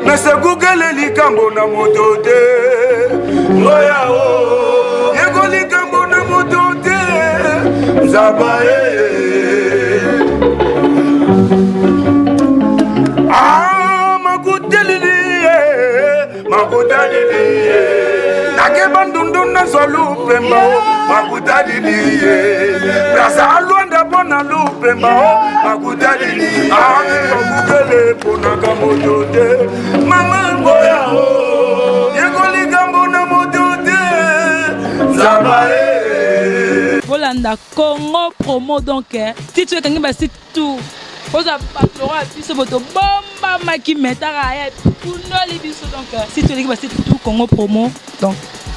mais c'est Google et likambo na moto te. Moya o, yego likambo na moto te. Zabaye. Ah, makutadili, nake bandundu na zolupemba, makutadili, brasa aluanda bona lupemba, makutadili, ah, makutele pona kamotote, mama boya ho, yegoli kambona motote, zabae. Bolanda Congo promo donc, si tu es quelqu'un bah c'est tout. Vous avez pas ce moto bomba maki metara ya puno libiso donc si tu es bah c'est tout Congo promo donc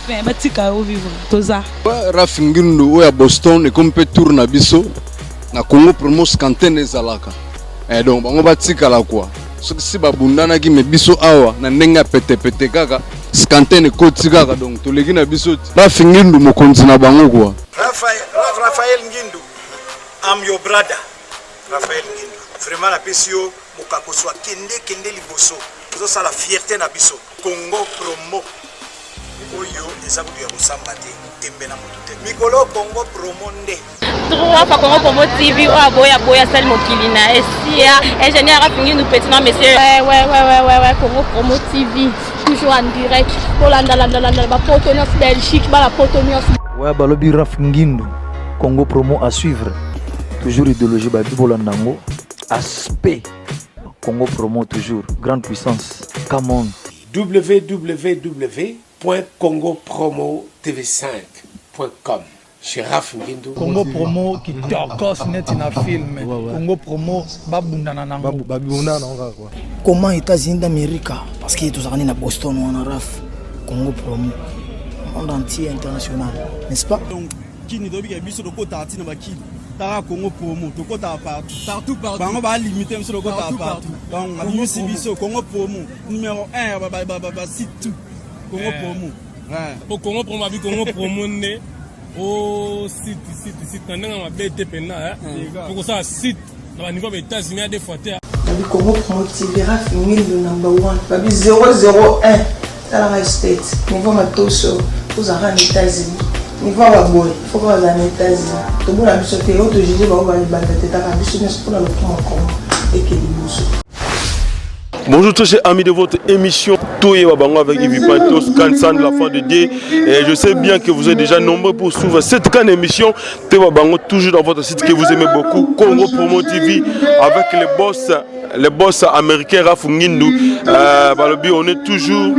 fin batika au vivre toza. Rafingindo ya Boston et comme peut tourner biso na Congo promo scanten ezalaka. Et donc bango batika la quoi. Ce qui si babundana ki me biso awa na ndenga pete kaka scanten ko tikaka donc to legi na biso. Rafingindo mo kontina bango quoi. Raphaël Ngindu, I'm your brother. Raphaël Ngindu. Vraiment la PCO, Mokako soit kende liboso. Nous avons la fierté na biso. Congo promo. Oyo, les abou ya Mosambate, tembe na motote. Mikolo Congo promo nde. Trois fois Congo promo TV, boya sel mokilina. Esia, ingénieur Rafingi nous petit non monsieur. Ouais, Congo promo TV. Toujours en direct. Pour la Potonios Belgique, la Potonios. Ouais, balobi Rafingindo. Congo promo à suivre. Toujours idéologie babi Bolandango. Aspect Congo promo toujours grande puissance. Come on. www.congopromotv5.com. Chez Rafingindo. Congo promo qui torcos net in a film. Congo promo babundana nango. Babundana nango quoi. Comment États-Unis d'Amérique parce qu'il est tous à Boston ou en Raf. Congo promo monde entier international, n'est-ce pas? Donc qui ne doit pas biso loko tati na bakili. Tara Congo promo to kota partout. Bango ba limiter monsieur loko partout. Donc on a biso Congo promo numéro 1 ba site tout. Congo promo. Ouais. Pour Congo promo bi Congo promo né. Oh site ndanga ma BT pena hein. Pour ça site dans niveau des États-Unis à des fois terre. Le Congo promo TV Rafingindo number 1. Babi 001 Tara State. Niveau matoso aux États-Unis. Il faut avoir boy, il faut avoir les États-Unis. Tout le monde a vu ce que l'autre juge va avoir les balles de tête à la business pour le prendre et qu'il est. Bonjour tous chers amis de votre émission Toye Wabango avec Yves Pantos, Kansan, la fin de Dieu. Et je sais bien que vous êtes déjà nombreux pour suivre cette grande émission Toye Wabango, toujours dans votre site que vous aimez beaucoup, Congo Promo TV, avec les boss américains Rafingindo. On est toujours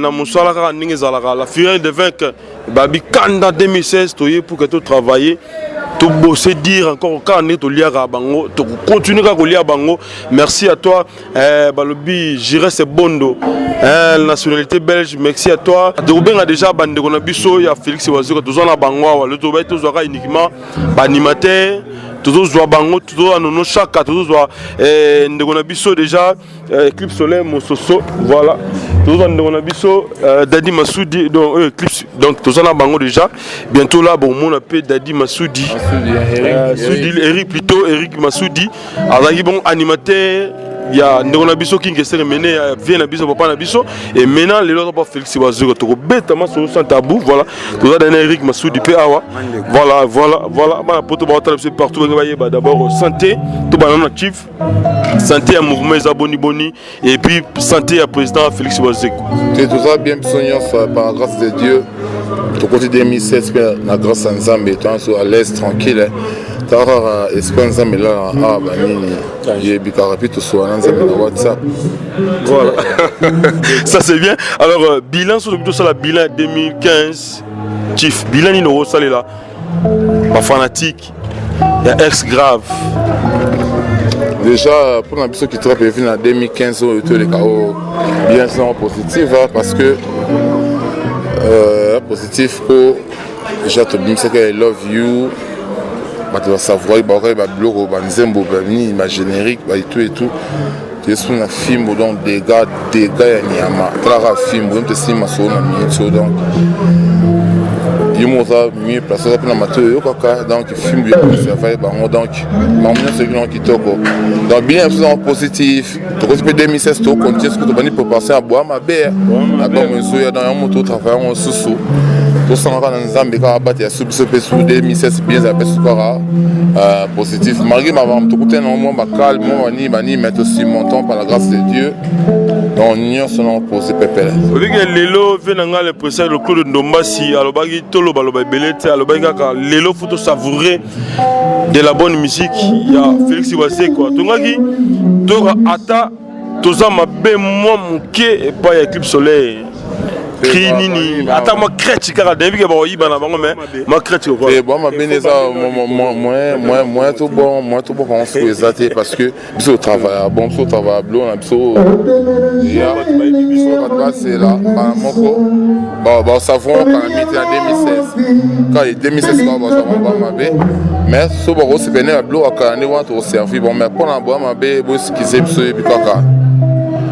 dans la fureur de vaincre. Babi Kanda 2016, pour que tu travailles. Tu bosser dire encore quand on est au lier à Bango, tu continues à rouler à Bango. Merci à toi, Balobi, j'irai c'est Bondo, nationalité belge. Merci à toi. Tu as déjà bandé on a biso, il y a Félix Wazir, tu as Bango, le travail tu auras uniquement animateur. Tous os bango, tous os anono chaka, tous os ndekona biso déjà Eclipse Solaire Mososo, voilà. Tous os ndekona biso Dadi Massoudi donc Eclipse donc tous os bango déjà. Bientôt là bon on appelle Dadi Massoudi. Eric plutôt Eric Massoudi. Alors il bon animateur. Il y a ndekona biso qui ngese mené vient na biso papa na biso et maintenant les autres pas Félix Wazir to bêtement sur sans tabou voilà. Tous os donné Eric Massoudi pe awa. Voilà. Ma poto ba partout. D'abord santé, tout le monde actif, santé à mouvement Boni et puis santé à président Félix Wazir. C'est tout ça bien besoin par la grâce de Dieu. Au côté 2016, la grâce à Nzambe, à l'aise tranquille. Tara espérance mais là j'ai bicarapi tout soit dans WhatsApp. Voilà. Ça c'est bien. Alors bilan sur le la bilan 2015 chief bilan il salé là. Pas fanatique. Il y a ex grave. Déjà, pour la personne qui est prévue en 2015, les chaos bien sont positifs parce que positif pour déjà te dire que I love you, tu vas savoir, tu vas bloquer, tu vas bloquer, tu générique, et tout. Tu es sur un film donc des gars, il y a un film, tu es sur un film donc. Il m'a mieux placé dans la donc film donc c'est qui donc bien positif tu peux 2016 tu continues ce que tu vas pour passer à boire ma belle d'abord monsieur il y a dans un moto travailler en sous tout ça dans Zambie quand abattre ya sous 2016 bien ça peut score positif malgré ma vente tout côté non moi calme moi ni mettre aussi montant par la grâce de Dieu donc nous sommes posé pépé oui que lelo venanga le président le Claude Ndombasi alobaki tolo baloba belete alobaki kaka lelo faut savourer de la bonne musique il y a Félix Iwase quoi tongaki tora ata toza mabe moi muke et pas ya Eclipse Soleil qui nini ata moi crête kaka devi ke ba yiba na bango mais moi crête quoi et bon ma beneza moi tout bon on se exalter parce que biso travail bon biso travail blo na biso ya biso c'est là ba moko ba savon quand mité en 2016 quand 2016 ba ma be mais so ba ko se bene blo aka ne want to servir bon mais pour na ba ma be bo ce qui c'est biso et kaka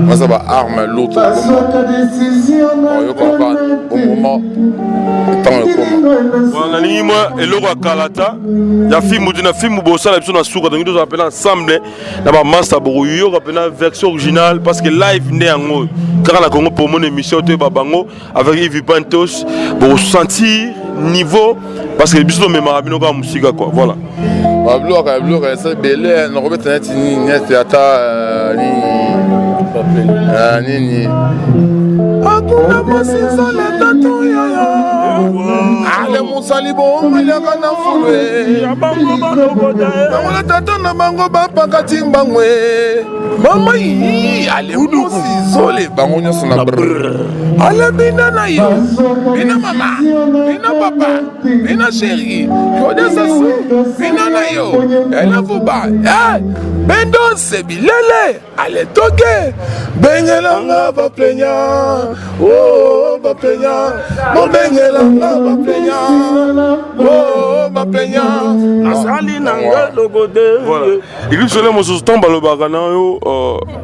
moi ça va arme l'autre on comprend au moment temps comme voilà ni moi et le roi Kalata ya film d'une film bossa la personne souka donc nous appelons ensemble na ba master boyo rappela version originale parce que live né en haut car la Congo pour mon émission de babango avec Yves Pantos pour sentir niveau parce que biso mémorable ka musique quoi voilà bablo ça belé no robet net ni ata nini akuna masizo le tatu yoyo ale musali bo malaka na fulwe bango tata na bango bapaka timbangwe mama yi ale musizo le bango nyoso na ale bina na yo bina mama bina papa bina chéri kode sasu bina na yo ela vuba bendo sebilele ale toke bengelanga va plenya oh va plenya mon bengelanga va plenya oh va plenya asali nanga logode voilà il se lève sur tombe le bagana yo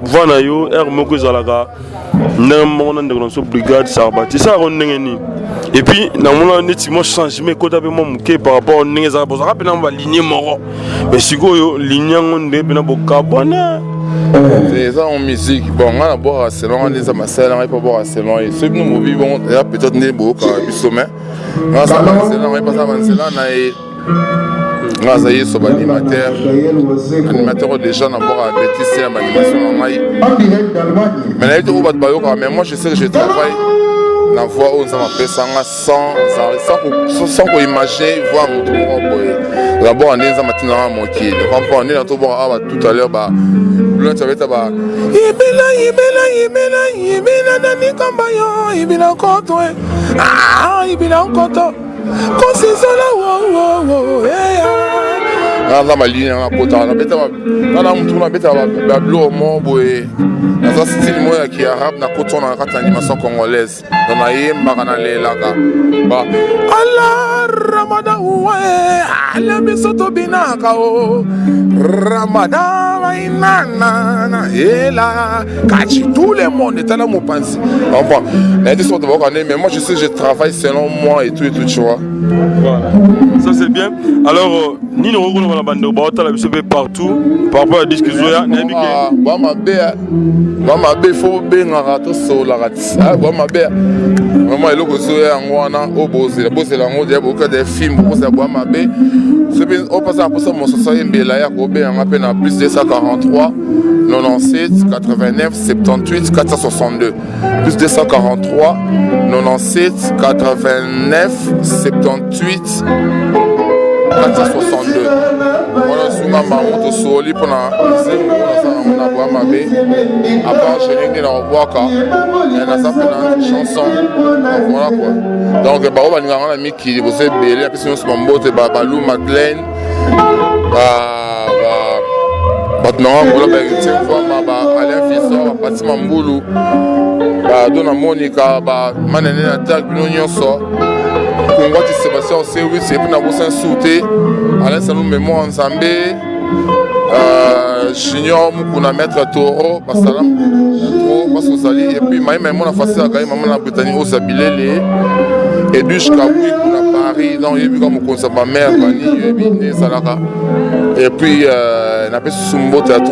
vana yo moko zalaka na mona ndeko so brigade sarbati ça on ngeni et puis na mona netimo changement ko tabe mo muke par rapport ndenge za boza rapena ba ligne moro mais sikoyo ligne ngonde pena bokabona c'est ça en musique bon on a boire selon on les amasel on pas boire selon et ceux nous vivons peut-être né boka bisomé on ça selon on pas ça selon na et grâce à Yeso animateur déjà d'abord à Bétis animation en maille mais là il faut pas mais moi je sais que je travaille la voix où ça m'appelle sans qu'on imagine voir mon tour d'abord on est en matin mon qui on est là tout à l'heure bah là tu vas être bah ibela nani kambayo ibela koto ibela koto konsisola wo na maline na pota na beta na mtu na beta ba blo mo boy na ça style moya qui arabe na koto na kata animation congolaise na yemba kana lelaka ba ala ramadan ouais ala bisoto binaka o ramadan inana na ela kachi tout le monde est là mon pense enfin mais des sortes de voix mais moi je sais que je travaille selon moi et tout tu vois voilà ça c'est bien alors ni nous reconnaissons la bande de la BCB partout par rapport à la discussion ma bé faut bien rater sur la ratis ma bé vraiment il est zoé en wana au bosé la mode il beaucoup de films pour ça ma bé c'est bien au passage pour ça mon société mbela ya ko bé en peine plus de 143 97 89 78 462 plus de 143 97 89 78 462 voilà souvent ma moto soli pour na ma bé à part je n'ai pas waka et na ça une chanson voilà quoi donc bah on va nous rendre ami qui vous êtes belé puis sinon c'est mon bote Balou Madeleine non on va faire fois Alain Fissor Fatima Mboulou Dona Monica manene na tag bino nyonso Kongoti Sébastien Sewi c'est pour na bossa sauter Alain Salou mémoire ensemble Junior Mukuna Maître Toro Basalam trop parce que ça et puis maï maï mon a facile à gagner maman na Britannique au Sabilele et Dush Kaboui kuna Paris, donc il y a vu comme on conseille ma mère, et puis on a fait Sumbo Théâtre,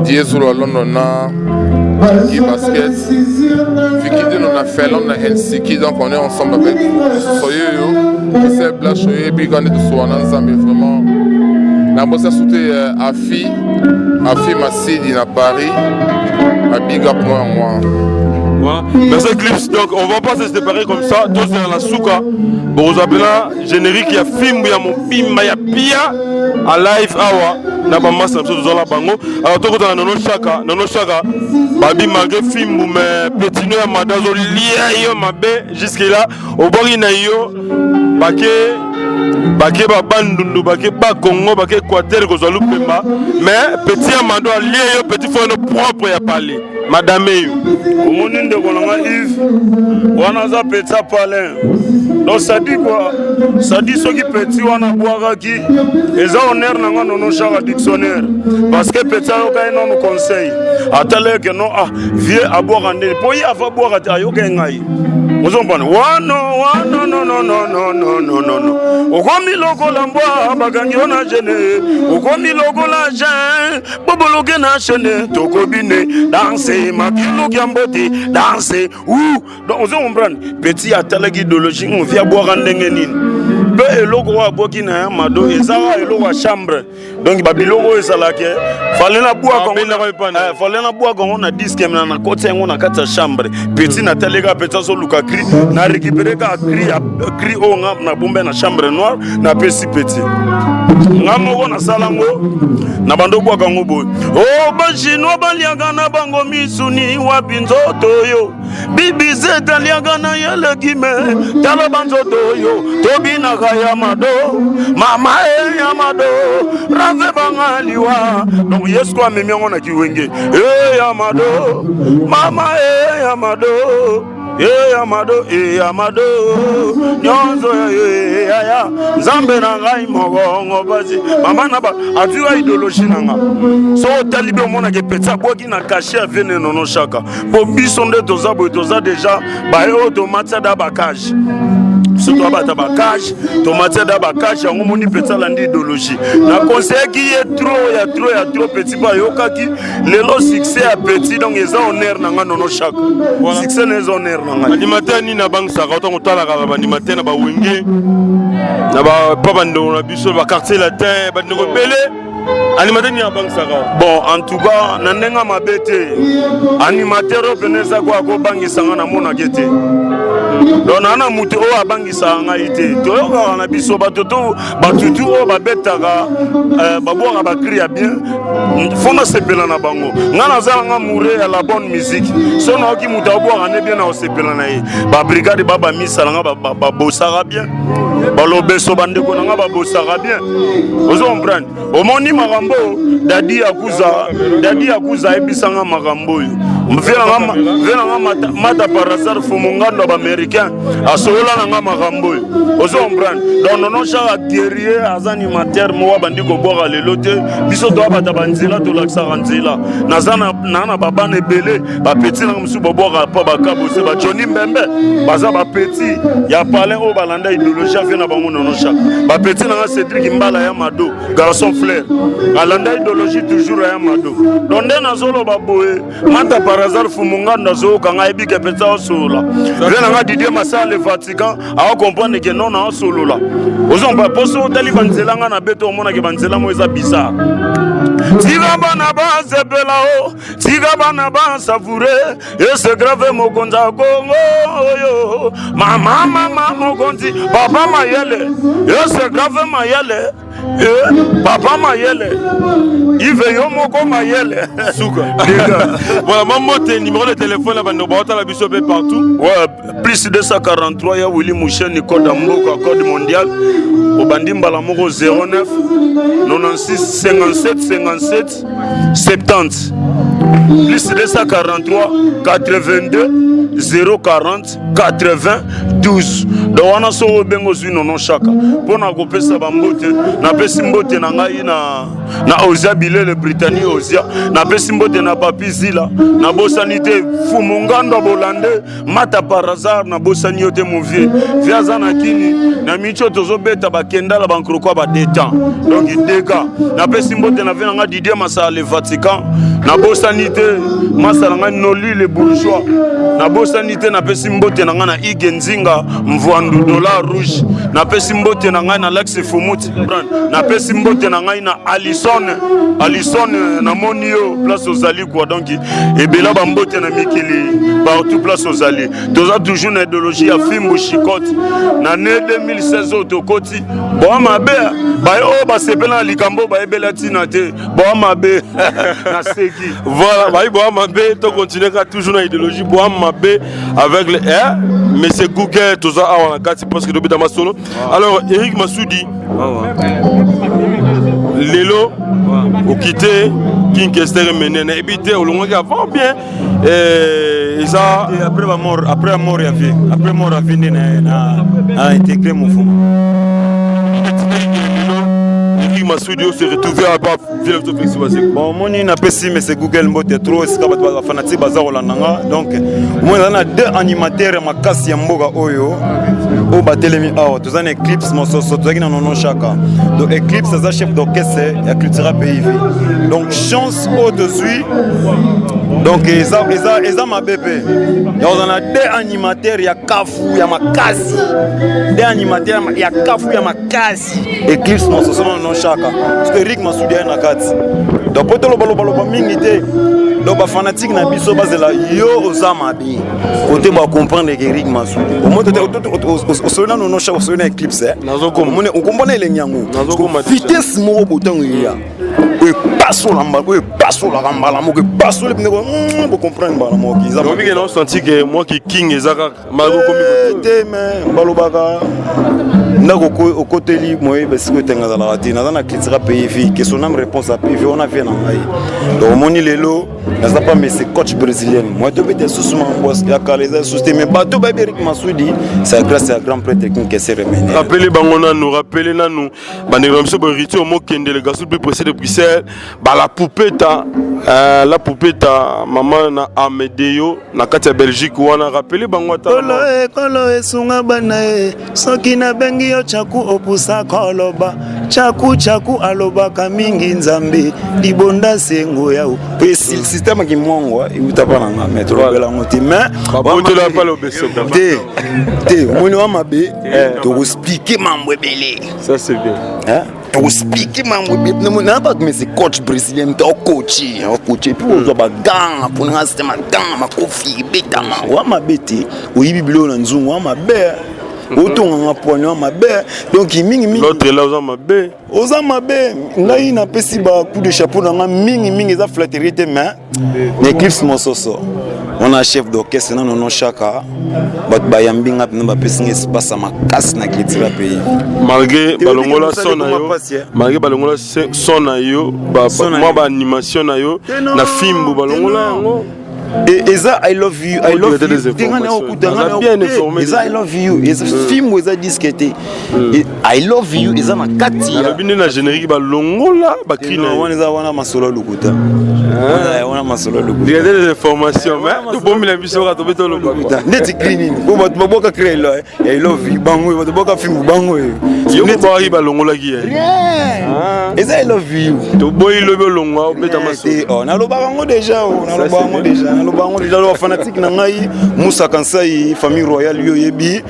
puis il y a sur London, qui basket, Vicky on a fait London NCK, donc on est ensemble avec Soyo, et c'est Blash, et puis on est tous ensemble, vraiment. On a bossé sauté Afi Massidi à Paris, à Big Up moi. Voilà. Merci Clips, donc on va pas se séparer comme ça, tous dans la souka. Bon, vous appelez là, générique, il y a film, il y a mon bim, il y a pia, à live, awa, n'a pas masse, nous la bango. Alors, tout le temps, nono chaka, babi malgré film, mais petit nous, madazo, lié, yo, ma bé, jusque-là, au bord, il y a yo, baké ba bandundu baké ba Congo baké Équateur kozalou pemba mais petit amando lié yo petit fo no propre ya parler madame yo omoni ndeko nanga Yves wana za petit palin donc ça dit quoi ça dit soki petit wana boakaki eza honneur nanga nono chaka dictionnaire parce que petit ayoka non conseil atale que non vieux aboaka ndeli po yi ava boaka ta ayoka ngai ozombana no okomi lokola mbwa bakangi ona gene okomi lokola jean boboloke na chaîne tokobine danser makiluki ya mbote danser donc ozombana petit atalaki idéologie on vient boire ndenge nini pe eloko wa boki na ya mado ezala eloko ya chambre donc babiloko esalaki fallait na boire quand on a disque na côté on a quatre chambre petit na talega petit so luka cri na récupérer ka cri o na bombe na chambre noire na pesi petit ngamo na salango na bando boka ngo boy o ba chinois balianga na bango misuni wa binzoto yo bibi zetalianga na yele kime tala banzoto yo tobina kaya mado mama yamado rave bangaliwa donc yesko amemiango na kiwenge yamado mama yamado Amado, nyonzo ya Zambe na ngai mogongo basi mama na ba atua idéologie nanga so talibe mona ke petsa boki na caché vene nono chaka bo bisonde toza déjà ba automate da bakage surtout abata bakage tomate da bakage yango moni petsa landi idéologie na conseil qui est trop petit ba yokaki lelo succès à petit donc eza honneur nanga nono chaka succès les honneur animateur ni na banque ça quand on tala ka animateur na ba wenge na ba papa ndo na biso ba quartier latin ba ndeko belé animateur ni na banque ça bon en tout cas na ndenga mabete animateur peneza kwa ko bangisa na mona gete donc nana mutu o abangisa ngai te toyoka na biso batutu o babetaka babwaka bakri ya bien fona sepela na bango ngana zanga mure ya la bonne musique so na oki mutu abwaka ne bien na osepela na ye ba brigade baba misala nga babosaka bien balobeso bandeko na nga babosaka bien ozo comprendre omoni makambo dadi akuza ebisanga makambo yo mvela mata par hasard fumungando ba américain asola na nga makambo ozo comprendre donc nono chaka guerrier azani mater mo bandiko boka lelo te biso to abata banzela to laksa nzela nazana na baba ne belé ba petit na musu boboka pa bakabo se ba Johnny Mbembe baza ba petit ya palin o balanda idéologie fait na bango nono chaka ba petit na Cédric Mbala ya Mado garçon flair alanda idéologie toujours ya Mado donc ndena zolo baboye mata par hasard fumunganda zo kanga ebi ke petit osola venanga Didier Massa le Vatican a comprendre que non na solo là ozon ba poso tali banzela nga na beto mona ke banzela mo eza bizarre tiga bana ba zebelao tiga bana ba savourer et c'est grave mo konza Congo yo mama mokonzi papa mayele et c'est grave mayele papa mayele Yves yo moko mayele souka voilà mamote numéro de téléphone là bando ba la biso be partout ouais plus 243 ya Willy Mouchen code mboka code mondial au bandi mbala moko 09 96 57 57 70 plus 243 82 040 80 12 donc wana so obengo zwi nono chaka mpona kopesa bambote napesi mbote na ngai na Ozia Bilele Britannie Ozia napesi mbote na Papi Zila na bosani te Fumungando Bolande Mata par hasard na bosani yo te movie viaza na kini na micho tozobeta bakendala bankroko ba détend donc dega napesi mbote na vena nga Didier Massa le Vatican na bosani te Massa nga Noli le bourgeois na bosani te napesi mbote na nga na Igenzinga Mvwandu dollar rouge napesi mbote na nga na Alex Fumuti napesi mbote na nga na Alison na monio place aux alliés quoi donc et bela bambote na mikili partout place aux alliés toza toujours na idéologie ya fimbo chicote na ne 2016 otokoti bo mabe ba o ba sepela likambo ba ebela tina te bo mabe na seki voilà ba bo mabe to continuer ka toujours na idéologie bo mabe avec le mais c'est Google toza awa na kati parce que dobita masolo alors Eric Masudi Lelo au quitter King Kester Menene habité au long avant bien et ça après la mort ya vie après mort ya vie na intégré mouvement Masudi se retrouver à bas village de Flexible. Bon moni na pesi mais c'est Google mbote trop est-ce que ba fanatique baza Hollanda donc moi on a deux animateurs makasi ya mboga oyo au batelemi awa tous un Eclipse mososo tozaki na nono chaka donc Eclipse ça chef d'orchestre ya culture pays donc chance au dessus donc eza ma bébé donc on a deux animateurs ya kafu ya makasi deux animateurs ya kafu ya makasi Eclipse mososo nono chaka parce que Rick Masudi na kati donc poto lo mingi te donc ba fanatique na biso bazela yo ozama bi côté ba comprendre que Rick Masudi au moins au sona no chaka sona Eclipse nazo comme on comprend les nyango vitesse mo botango ya e passo la mba e passo la rambala mo que passo le pneu pour comprendre ba mo ki za donc on senti que moi qui king ezaka mago comme te mais balobaka ndako au côté li moye parce que tenga la ratina dans la culture pays vie que son âme réponse à pays on a fait na ngai donc moni lelo n'a pas mais c'est coach brésilien moi de bête sous mon boss ya kaleza sous mais bateau ba Eric Masudi c'est grâce à grand prêtre technique qui s'est remené rappelez bangona nous rappeler na nous bandeko biso bo rituel mo kende le garçon plus pressé de Bruxelles ba la poupeta maman na Amedeo na kati ya Belgique wana rappeler bangota kolo esunga bana e soki na bengi yo chaku opusa koloba chaku aloba kamingi nzambe libonda sengo yao pesil système ki mongo utapa na metro bela ngoti mais bonto la pas l'obéissance te moni wa mabe to expliquer mambo belé ça c'est bien hein to expliquer mambo belé na pas mais c'est coach brésilien to coach puis on doit gang pour na système gang ma kofi betama wa mabete oyibi bilo na nzungu wa mabe autant on a poigné ma bête donc mingi l'autre là oza mabe ngai na pesi ba coup de chapeau na mingi za flatterie te mais Eclipse mososo on a chef d'orchestre na nono chaka bat bayambi nga na ba pesi espace makasi na culture pays malgré balongola son na yo ba animation na yo na film balongola yango et Eza I love you Eza I love you Eza film Eza disqueté I love you Eza na kati ya bine na générique ba longola ba krina wana Eza wana masolo lokuta wana masolo lokuta il y a des informations mais tout bon mila biso ka tobeto lokuta ndeti cleaning bo ba boka créer là I love you bango ba boka film bango yo ba ri ba longola ki Eza I love you to boy lobe longola beta masolo na loba bango déjà le déjà fanatique na ngai Moussa Kansai famille royale yo yebi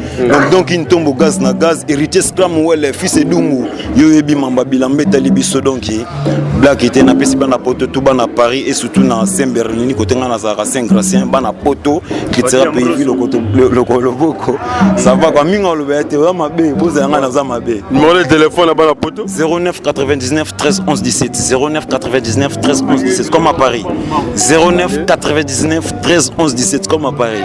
donc une tombe gaz na gaz héritier scram wele fils edungu yo yebi mamba bilambe tali biso donc black était na pesi bana poto tout bana Paris et surtout na Saint-Bernard côté na Zara Saint-Gratien bana poto qui tira pays le côté le boko ça va quoi minga le bete wa mabe boza nga na za mabe numéro de téléphone na bana poto 09 99 13 11 17 09 99 13 11 17 comme à Paris 09 99 19 13 11 17 comme appareil.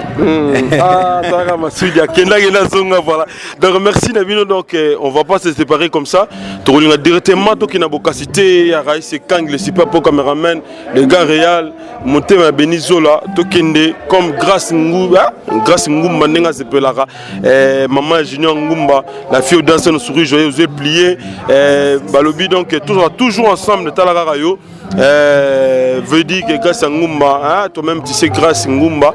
Ah, ça ma suite ya kenda kenda zonga voilà. Donc merci Nabino, donc on va pas se séparer comme ça. Tu relis directement to qui na bokasité ya Raïs Kang le super pro cameraman, le gars réel, monter ma Benizola to kende comme grâce Ngumba Nenga Zepelara, maman Junior Ngumba, la fille au danser nos souris joyeux aux yeux pliés, Balobi donc toujours ensemble de Talara Rayo. Veut dire que grâce à Ngumba, hein, toi-même tu sais grâce à Ngumba,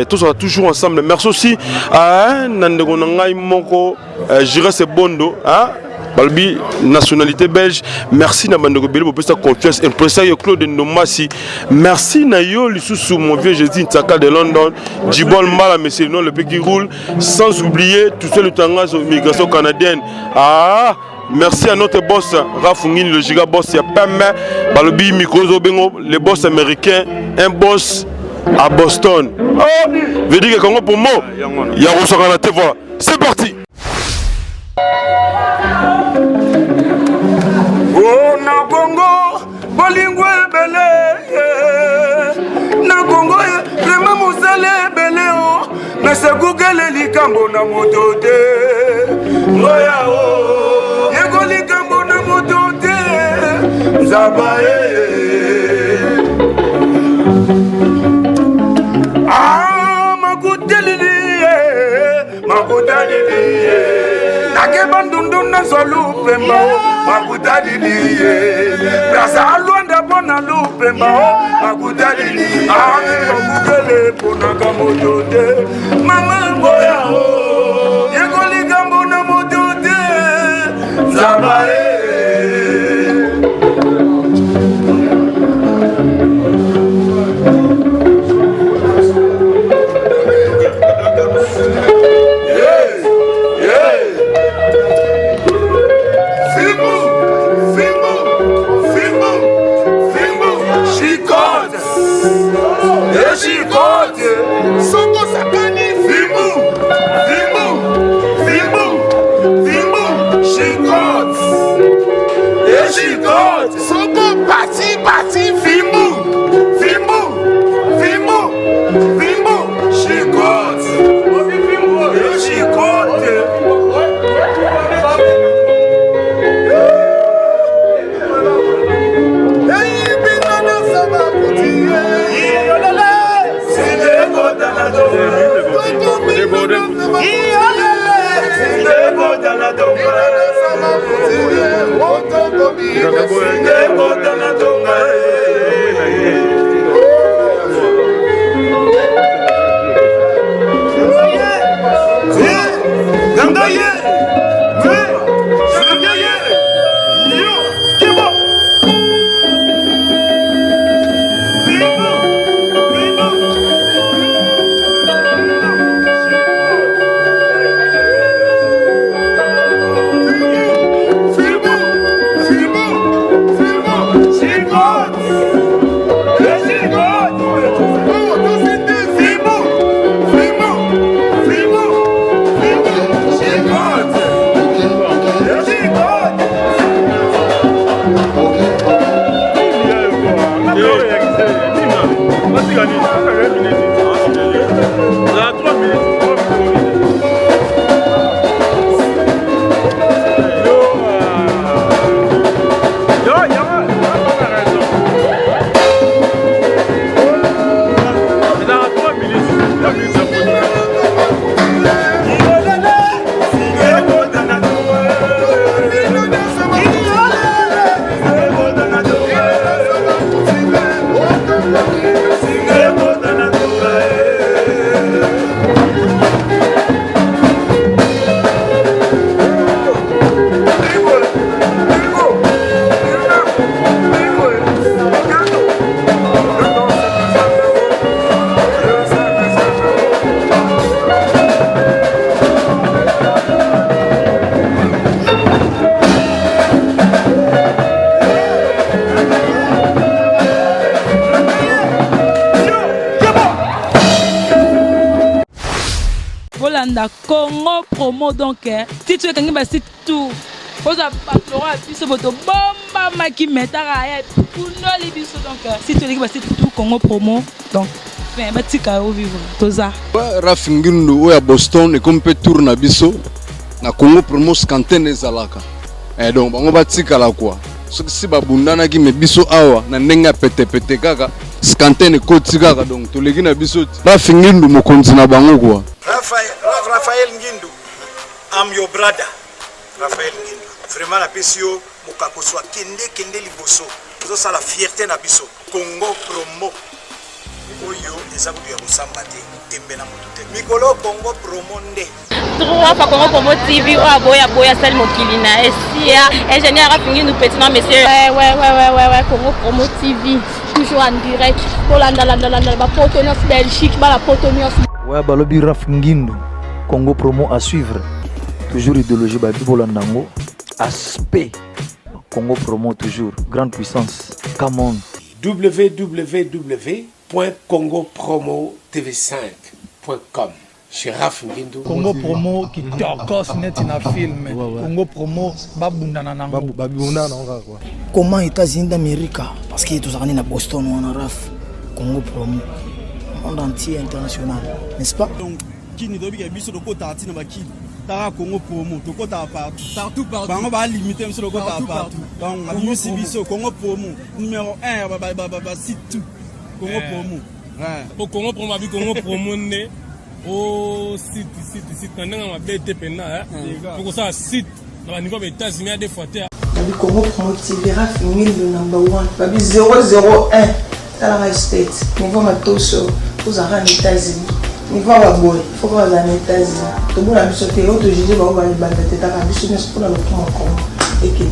tout sera toujours ensemble. Merci aussi à Nandegonangai Moko, J'irai Bondo, hein. Balbi, nationalité belge, merci Nabandego Beli pour sa confiance. Impresario Claude Nomasi, merci Nayo Lissousou, mon vieux Jésus Ntaka de London, Djibol Mala, monsieur non le pays qui roule, sans oublier tout seul le tangage aux migrations canadiennes. Ah, merci à notre boss Rafungin, le giga boss, il y a pas mal. Balbi, Mikozo Bengo, le boss américain, un boss à Boston. Oh, veut dire que Congo pour moi, il y a Rossarana, voilà. C'est parti. Oh na Congo, bolingo ebele, na Congo vraiment mosale ebele oh, mais c'est Google likambo na moto te, oya oh, yego likambo na moto te, zabaye. Ah makuteli nake bandundu na zolupemba makutali brasa alwanda bona lupemba makutali akukele pona kamoto te mama boya o yekoli gambo na moto te zabae. Congo promo donc si tu es quelqu'un bah c'est tout aux applaudissements biso boto bomba maki metara ya puno libiso donc si tu es quelqu'un bah c'est tout Congo promo donc fin batika au vivre toza Raf Ngindu oya Boston et comme peut tourner biso na Congo promo scanten ezalaka donc bango batika la quoi ce que si babundana ki me biso awa na ndenga pete kaka scanten koti kaka donc to legi na biso Raf Ngindu mokonzi na bango quoi Raphaël Ngindu I'm your brother Raphaël Ngindu vraiment la pesio mokakoso kende liboso ça la fierté na biso Congo promo oyo eza kuya kusamba te tembe na moto te mikolo Congo promo nde trois fois Congo promo TV o aboya sali mokili na esia ingénieur Raphaël Ngindu petit non monsieur ouais Congo promo TV toujours en direct pour la Portonios Belgique la Portonios ouais balobi Raf Ngindu Congo promo à suivre toujours idéologie babi bolandango aspect Congo promo toujours grande puissance come on www.congopromotv5.com chez Raf Ngindu Congo promo qui torcos net na film Congo promo babundana nango babundana nango quoi comment États-Unis d'Amérique parce que tous allés na Boston ou en Raf Congo promo monde entier international n'est-ce pas donc qui ni dobi biso doko tati na bakili tara Congo promo doko ta partout bango ba limiter biso doko ta partout donc on a biso Congo promo numéro 1 ba site tout Congo promo au Congo promo abi Congo promo ne au site ndanga mabete pena pour ça site na niveau des États-Unis à des fois babi Congo promo TV Raf Ngindu number 1 babi 001 tala state niveau matoso aux États-Unis niveau wa boy faut que les États-Unis to bona biso te auto jije ba ba ba teta ka biso ne pour la lokomo et que